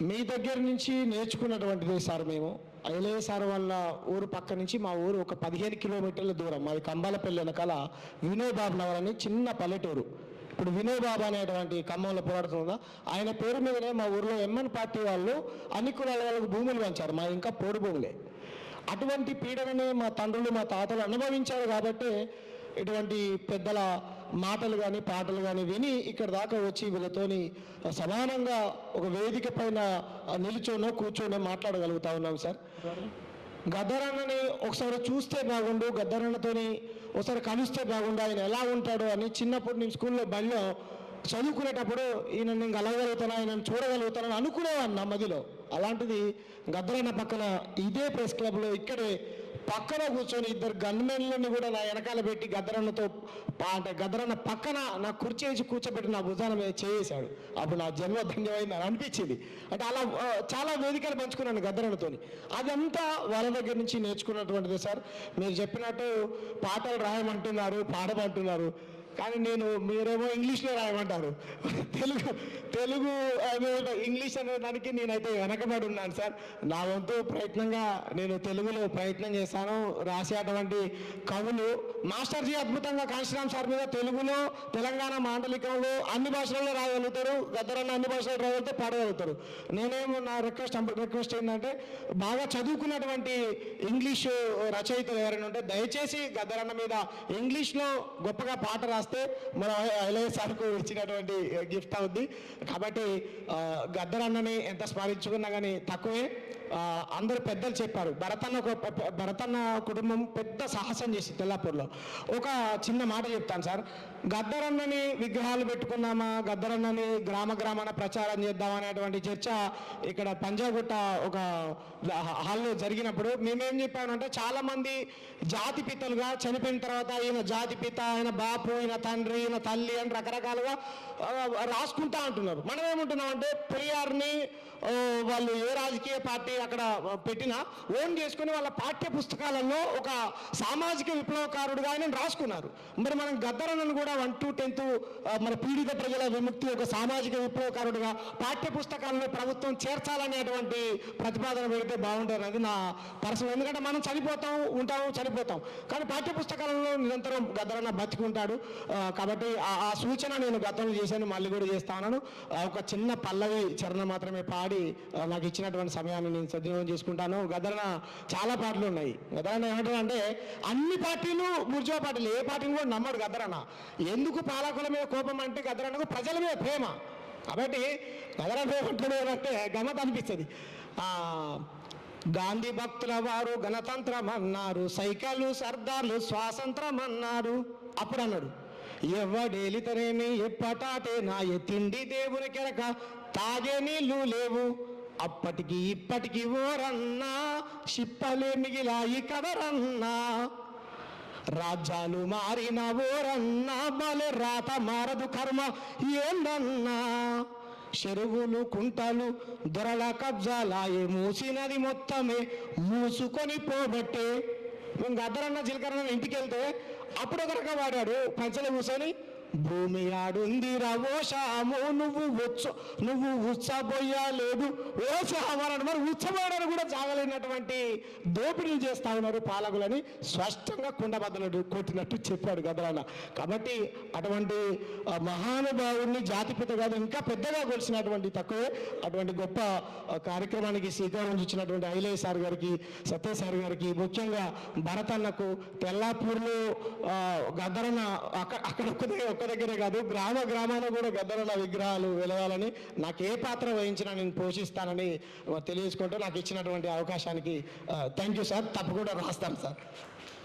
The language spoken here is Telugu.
మీ దగ్గర నుంచి నేర్చుకున్నటువంటిది సార్. మేము ఐలయ్య సార్ వాళ్ళ ఊరు పక్క నుంచి మా ఊరు ఒక 15 కిలోమీటర్ల దూరం. మాది కంబాలపల్లి వెనకాల వినోబాబు నగర్ అని చిన్న పల్లెటూరు. ఇప్పుడు వినోబాబు అనేటువంటి ఖమ్మంలో పోరాడుతుందా, ఆయన పేరు మీదనే మా ఊరిలో ఎంఎన్ పార్టీ వాళ్ళు అన్ని కులాల వాళ్ళకు భూములు పంచారు. మా ఇంకా పోడు భూములే. అటువంటి పీడనని మా తండ్రులు మా తాతలు అనుభవించారు కాబట్టి ఇటువంటి పెద్దల మాటలు కానీ పాటలు కానీ విని ఇక్కడ దాకా వచ్చి వీళ్ళతోని సమానంగా ఒక వేదిక పైన నిల్చోనో కూర్చోనో మాట్లాడగలుగుతా ఉన్నాం సార్. గద్దరన్నని ఒకసారి చూస్తే బాగుండు, గద్దరన్నతోని ఒకసారి కలిస్తే బాగుండు, ఆయన ఎలా ఉంటాడో అని చిన్నప్పుడు నేను స్కూల్లో బడిలో చదువుకునేటప్పుడు ఈయన నేను కలగలుగుతాను, ఆయనను చూడగలుగుతానని అనుకునేవాడిని నా మదిలో. అలాంటిది గద్దరన్న పక్కన ఇదే ప్రెస్ క్లబ్లో ఇక్కడే పక్కన కూర్చొని ఇద్దరు గన్మెన్లని కూడా నా వెనకాల పెట్టి గద్దరన్నతో అంటే గద్దరన్న పక్కన నా కుర్చీ వేసి కూర్చోబెట్టి నా భుజాన మీద చేసాడు. అప్పుడు నా జన్మ ధన్యమైంది అని అనిపించింది. అంటే అలా చాలా వేదికలు పంచుకున్నాను గద్దరన్నతోని. అదంతా వాళ్ళ దగ్గర నుంచి నేర్చుకున్నటువంటిది సార్. మీరు చెప్పినట్టు పాటలు రాయమంటున్నారు, పాడమంటున్నారు, కానీ మీరేమో ఇంగ్లీష్లో రాయమంటారు. తెలుగు ఇంగ్లీష్ అనే దానికి నేనైతే వెనకబడి ఉన్నాను సార్. నా వంతు ప్రయత్నంగా నేను తెలుగులో ప్రయత్నం చేశాను. రాసేటువంటి కవులు మాస్టర్జీ అద్భుతంగా కాంశీరామ్ సార్ మీద తెలుగులో తెలంగాణ మాండలికంలో అన్ని భాషల్లో రాయగలుగుతారు. గద్దరన్న అన్ని భాషల్లో రాయగలిగితే పాడగలుగుతారు. నేనేమో నా రిక్వెస్ట్ ఏంటంటే బాగా చదువుకున్నటువంటి ఇంగ్లీషు రచయితలు ఎవరైనా ఉంటే దయచేసి గద్దరన్న మీద ఇంగ్లీష్లో గొప్పగా పాట రాస్తే మన ఐలయ్య సార్కు ఇచ్చినటువంటి గిఫ్ట్ అవుద్ది. కాబట్టి గద్దరన్నని ఎంత స్మరించుకున్నా కానీ తక్కువే. అందరు పెద్దలు చెప్పారు. భరతన్న కుటుంబం పెద్ద సాహసం చేసి తెల్లాపూర్లో. ఒక చిన్న మాట చెప్తాను సార్. గద్దరన్నని విగ్రహాలు పెట్టుకున్నామా, గద్దరన్నని గ్రామాన ప్రచారం చేద్దాం అనేటువంటి చర్చ ఇక్కడ పంజాగుట్ట ఒక హాల్లో జరిగినప్పుడు మేమేం చెప్పామంటే, చాలామంది జాతి పితలుగా చనిపోయిన తర్వాత ఈయన జాతి పిత, ఆయన బాపు, ఈయన తండ్రి, ఈయన తల్లి అని రకరకాలుగా రాసుకుంటా అంటున్నారు. మనం ఏమంటున్నాం అంటే, పెరియార్ని వాళ్ళు ఏ రాజకీయ పార్టీ అక్కడ పెట్టినా ఓన్ చేసుకుని వాళ్ళ పాఠ్య పుస్తకాలలో ఒక సామాజిక విప్లవకారుడుగా ఆయన రాసుకున్నారు. మరి మనం గద్దరన్నను కూడా 1 to 10th మన పీడిత ప్రజల విముక్తి ఒక సామాజిక విప్లవకారుడుగా పాఠ్య పుస్తకాలను ప్రభుత్వం చేర్చాలనేటువంటి ప్రతిపాదన పెడితే బాగుంటుంది అనేది నా పర్సనల్. ఎందుకంటే మనం చనిపోతాం, కానీ పాఠ్య పుస్తకాలలో నిరంతరం గద్దరన్న బతికుంటాడు. కాబట్టి ఆ సూచన నేను గతంలో చేశాను, మళ్ళీ కూడా చేస్తాను. ఒక చిన్న పల్లవి చరణం మాత్రమే పాడి నాకు ఇచ్చినటువంటి సమయాన్ని నేను సద్వినియోగం చేసుకుంటాను. గద్దరన్న చాలా పాటలు ఉన్నాయి. గద్దరన్న ఏమంటారంటే, అన్ని పార్టీలు బూర్జువా పార్టీలు, ఏ పార్టీని కూడా నమ్మడు గద్దరన్న. ఎందుకు పాలకుల మీద కోపం అంటే గద్దరన్నకు ప్రజల మీద ప్రేమ. కాబట్టి గద్దరన్న ఏమంటున్నారంటే గమ్మత్ అనిపిస్తుంది. గాంధీ భక్తుల వారు గణతంత్రం అన్నారు, సైకిళ్ళు సర్దార్లు స్వాతంత్రం అన్నారు. అప్పుడు అన్నాడు, ఎవడేలితనేమి ఎప్పటాటే నా తిండి దేవుని కెరక తాగే నీళ్ళు లేవు, అప్పటికి ఇప్పటికి ఓరన్నా చిప్పలే మిగిలాయి కదరన్నా, రాజ్యాలు మారిన ఓరన్నా బలే రాత మారదు కర్మ ఏందన్నా, చెరువులు కుంటలు దొరల కబ్జాలాయే మూసినది మొత్తమే మూసుకొని పోబట్టే. మేము గద్దరన్న జీలకర్ర ఇంటికి వెళ్తే అప్పుడు ఒక రకం వాడాడు పంచలు కూర్చొని, భూమి ఆడుందిరా ఓ శాము నువ్వు ఉచ్చబోయలేదు ఓ శామని. మరి ఉచ్చబోయడానికి కూడా జాగలేనటువంటి దోపిడీలు చేస్తా ఉన్నారు పాలకులని స్పష్టంగా కుండబద్దలు కొట్టినట్టు చెప్పాడు గద్దరన్న. కాబట్టి అటువంటి మహానుభావుడిని జాతిపిత కాదు ఇంకా పెద్దగా కొలిసినటువంటి తక్కువే. అటువంటి గొప్ప కార్యక్రమానికి శ్రీకారం చుచ్చినటువంటి ఐలయ్య సార్ గారికి, సత్య సార్ గారికి, ముఖ్యంగా భరతన్నకు, తెల్లాపూర్లో గద్దరన్న అక్కడ ఒక్క దగ్గరే కాదు గ్రామాన కూడా గద్దరన్న విగ్రహాలు వెలగాలని, నాకు ఏ పాత్ర వహించినా నేను పోషిస్తానని తెలియజేసుకుంటూ నాకు ఇచ్చినటువంటి అవకాశానికి థ్యాంక్ యూ సార్. తప్పకుండా రాస్తాను సార్.